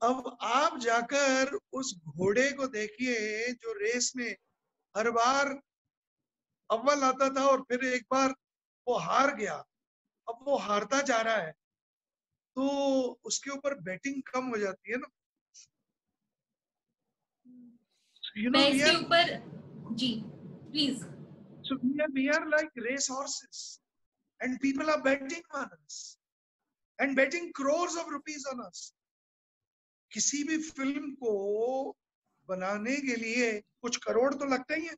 अब आप जाकर उस घोड़े को देखिए जो रेस में हर बार अव्वल आता था और फिर एक बार वो हार गया, अब वो हारता जा रहा है, तो उसके ऊपर बैटिंग कम हो जाती है ना. मैं इसके ऊपर जी please. So we are like race horses and people are betting on us and betting crores of rupees on us. किसी भी फिल्म को बनाने के लिए कुछ करोड़ तो लगते ही हैं.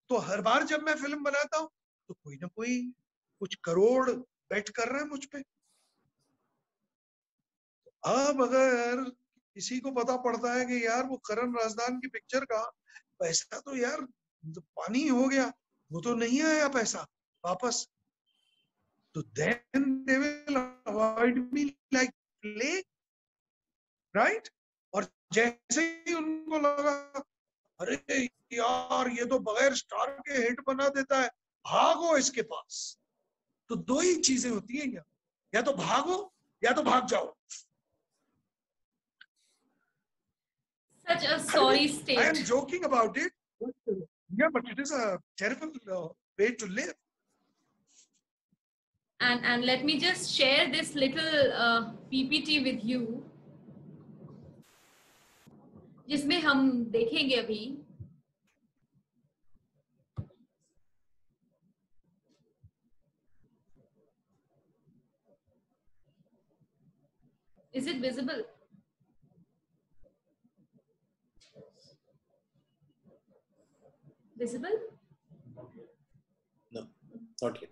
तो हर बार जब मैं फिल्म बनाता हूं तो कोई ना कोई कुछ करोड़ बेट कर रहा है मुझ पे. अब अगर किसी को पता पड़ता है कि यार वो करण राजदान की पिक्चर का पैसा तो यार तो पानी हो गया, वो तो नहीं आया पैसा वापस, तो then they will avoid me like plague, right? और जैसे ही उनको लगा अरे यार ये तो बगैर स्टार के हिट बना देता है, भागो इसके पास। तो दो ही चीजें होती हैं यहाँ, या तो भागो या तो भाग जाओ। Such a sorry I state. am joking about it, but it is a terrible way to live. And let me just share this little PPT with you, जिसमें हम देखेंगे अभी। Is it visible? Visible? No, not yet.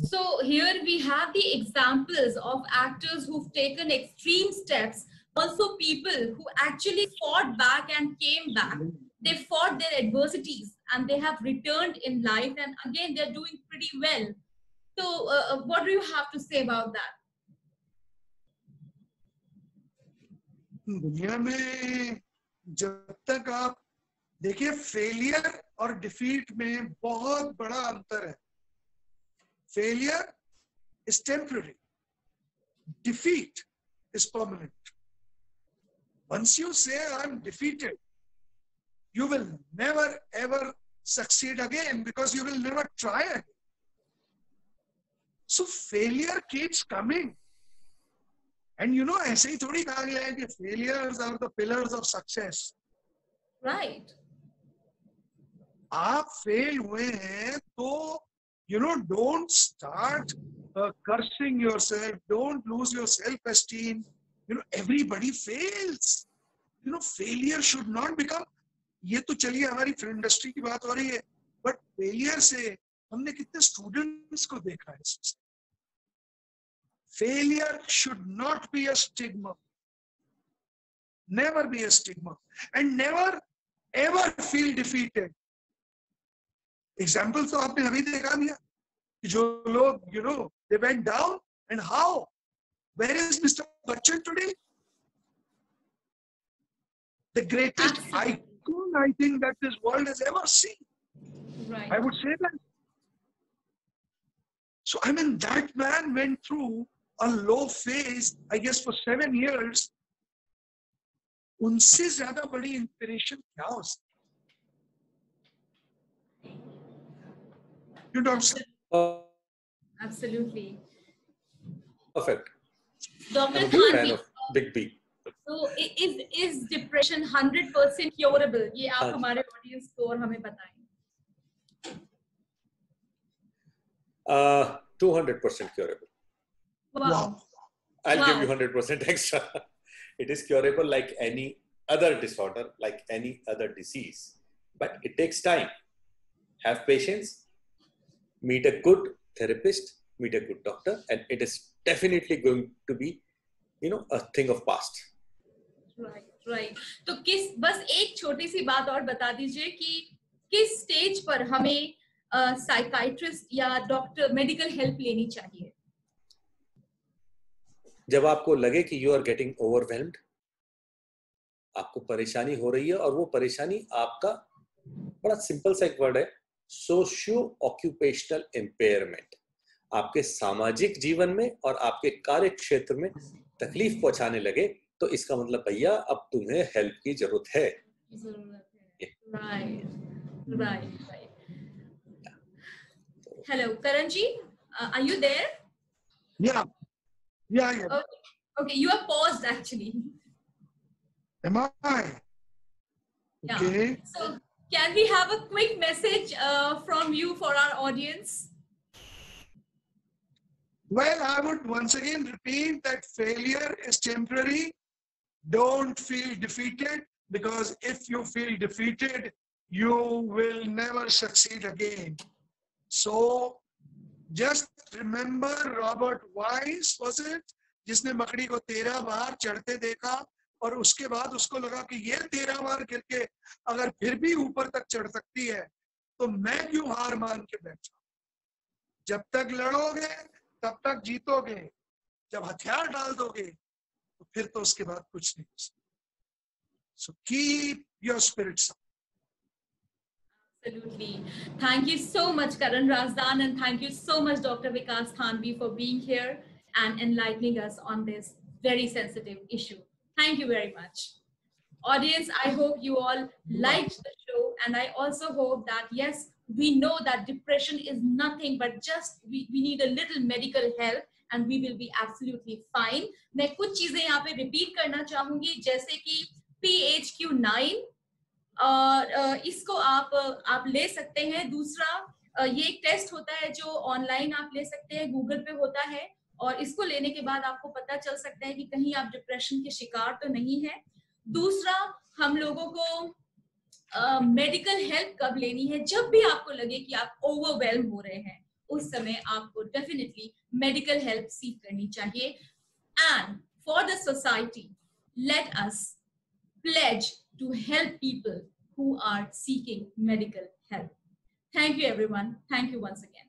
So here we have the examples of actors who've taken extreme steps. Also people who actually fought back and came back. They fought their adversities and they have returned in life, and again they're doing pretty well. So what do you have to say about that? दुनिया में जब तक आप देखिए, failure और defeat में बहुत बड़ा अंतर है। Failure is temporary, defeat is permanent. Once you say I am defeated, you will never ever succeed again because you will never try again. So failure keeps coming. And you know, ऐसे ही थोड़ी कहा गया है कि failures are the pillars of success. Right. आप fail हुए हैं तो you know, don't start cursing yourself, don't lose your self-esteem. You know, everybody fails. You know, failure should not become, ये तो चलिए हमारी फिल्म इंडस्ट्री की बात हो रही है, बट फेलियर से हमने कितने स्टूडेंट्स को देखा है। Failure should not be a stigma, never be a stigma, and never ever feel defeated. Example तो आपने अभी देखा दिया कि जो लोग you know they went down, and how, where is mister Bachchan today, the greatest icon I think that this world has ever seen. Right. I would say that. So I mean, that man went through a low phase, I guess, for 7 years. उनसे ज्यादा बड़ी inspiration क्या हो सकती? You know, absolutely. Perfect. Dr. I'm a big fan Khan, of Big B. So is depression 100% curable? ये आप हमारे audience को और हमें बताएं। 200% curable. Wow. I'll give you 100% extra. It is curable like any other disorder, like any other disease, but it takes time. Have patience, meet a good therapist, meet a good doctor, and it is definitely going to be, you know, a thing of past. Right. तो बस एक छोटी सी बात और बता दीजिए कि किस स्टेज पर हमें साइकाइट्रिस्ट या डॉक्टर मेडिकल हेल्प लेनी चाहिए? जब आपको लगे कि यू आर गेटिंग ओवरवेल्म्ड, आपको परेशानी हो रही है, और वो परेशानी आपका बड़ा सिंपल सा एक वर्ड है, सोशियो ऑक्यूपेशनल इम्पेयरमेंट। आपके सामाजिक जीवन में और आपके कार्य क्षेत्र में तकलीफ पहुंचाने लगे, तो इसका मतलब भैया अब तुम्हें हेल्प की जरूरत है। Right. Hello, Karanji, are you there? Yeah. Okay, you are paused actually. Am I? Okay. Yeah. So, can we have a quick message from you for our audience? Well, I would once again repeat that failure is temporary. Don't feel defeated, because if you feel defeated, you will never succeed again. So just remember Robert Wise, was it, जिसने मकड़ी को 13 बार चढ़ते देखा और उसके बाद उसको लगा कि ये 13 बार गिर के अगर फिर भी ऊपर तक चढ़ सकती है तो मैं क्यों हार मान के बैठा। जब तक लड़ोगे तब तक जीतोगे, जब हथियार डाल दोगे तो फिर तो उसके बाद कुछ नहीं हो सकता। So keep your spirits up. Absolutely. Thank you so much, Karan Razdan, and thank you so much, Dr. Vikas Thanvi, for being here and enlightening us on this very sensitive issue. Thank you very much. Audience, I hope you all liked the show, and I also hope that, yes, we know that depression is nothing but just we need a little medical help and we will be absolutely fine. मैं कुछ चीजें यहाँ पे repeat करना चाहूंगी, जैसे कि PHQ-9 और इसको आप ले सकते हैं। दूसरा ये एक टेस्ट होता है जो ऑनलाइन आप ले सकते हैं, गूगल पे होता है, और इसको लेने के बाद आपको पता चल सकता है कि कहीं आप डिप्रेशन के शिकार तो नहीं है। दूसरा, हम लोगों को मेडिकल हेल्प कब लेनी है, जब भी आपको लगे कि आप ओवरवेल्म हो रहे हैं, उस समय आपको डेफिनेटली मेडिकल हेल्प सीख करनी चाहिए। And for the society, let us pledge to help people who are seeking medical help. Thank you, everyone. Thank you once again.